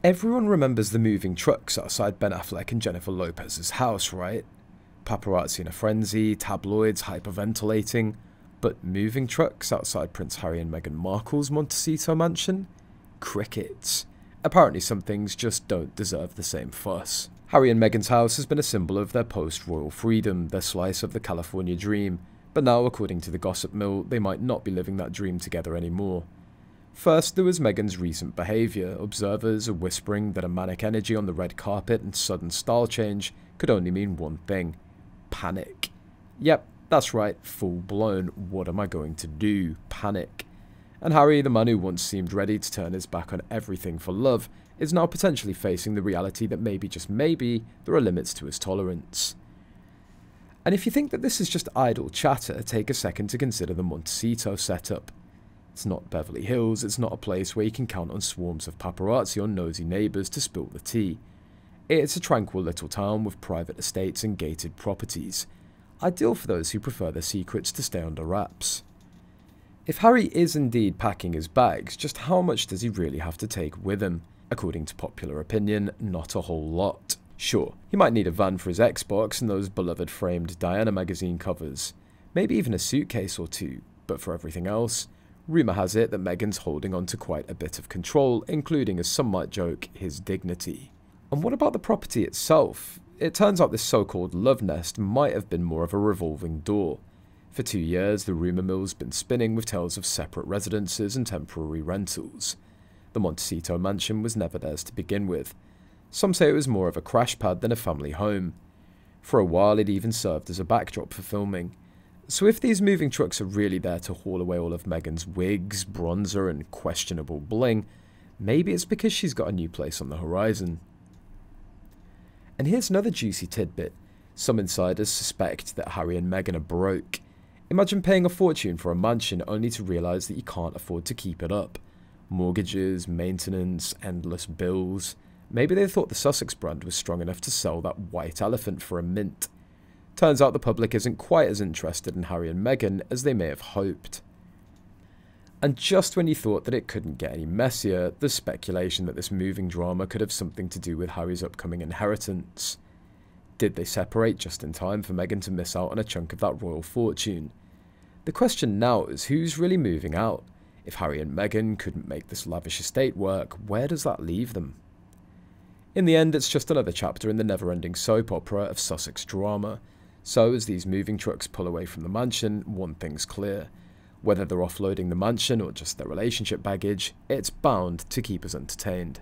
Everyone remembers the moving trucks outside Ben Affleck and Jennifer Lopez's house, right? Paparazzi in a frenzy, tabloids hyperventilating, but moving trucks outside Prince Harry and Meghan Markle's Montecito mansion? Crickets. Apparently some things just don't deserve the same fuss. Harry and Meghan's house has been a symbol of their post-royal freedom, their slice of the California dream, but now, according to the gossip mill, they might not be living that dream together anymore. First, there was Meghan's recent behaviour. Observers are whispering that a manic energy on the red carpet and sudden style change could only mean one thing: panic. Yep, that's right, full-blown, what am I going to do? Panic. And Harry, the man who once seemed ready to turn his back on everything for love, is now potentially facing the reality that maybe, just maybe, there are limits to his tolerance. And if you think that this is just idle chatter, take a second to consider the Montecito setup. It's not Beverly Hills, it's not a place where you can count on swarms of paparazzi or nosy neighbours to spill the tea. It's a tranquil little town with private estates and gated properties, ideal for those who prefer their secrets to stay under wraps. If Harry is indeed packing his bags, just how much does he really have to take with him? According to popular opinion, not a whole lot. Sure, he might need a van for his Xbox and those beloved framed Diana magazine covers, maybe even a suitcase or two, but for everything else, rumour has it that Meghan's holding on to quite a bit of control, including, as some might joke, his dignity. And what about the property itself? It turns out this so-called love nest might have been more of a revolving door. For 2 years, the rumour mill's been spinning with tales of separate residences and temporary rentals. The Montecito mansion was never theirs to begin with. Some say it was more of a crash pad than a family home. For a while, it even served as a backdrop for filming. So if these moving trucks are really there to haul away all of Meghan's wigs, bronzer and questionable bling, maybe it's because she's got a new place on the horizon. And here's another juicy tidbit. Some insiders suspect that Harry and Meghan are broke. Imagine paying a fortune for a mansion only to realise that you can't afford to keep it up. Mortgages, maintenance, endless bills. Maybe they thought the Sussex brand was strong enough to sell that white elephant for a mint. Turns out the public isn't quite as interested in Harry and Meghan as they may have hoped. And just when you thought that it couldn't get any messier, there's speculation that this moving drama could have something to do with Harry's upcoming inheritance. Did they separate just in time for Meghan to miss out on a chunk of that royal fortune? The question now is who's really moving out? If Harry and Meghan couldn't make this lavish estate work, where does that leave them? In the end, it's just another chapter in the never-ending soap opera of Sussex drama. So, as these moving trucks pull away from the mansion, one thing's clear. Whether they're offloading the mansion or just their relationship baggage, it's bound to keep us entertained.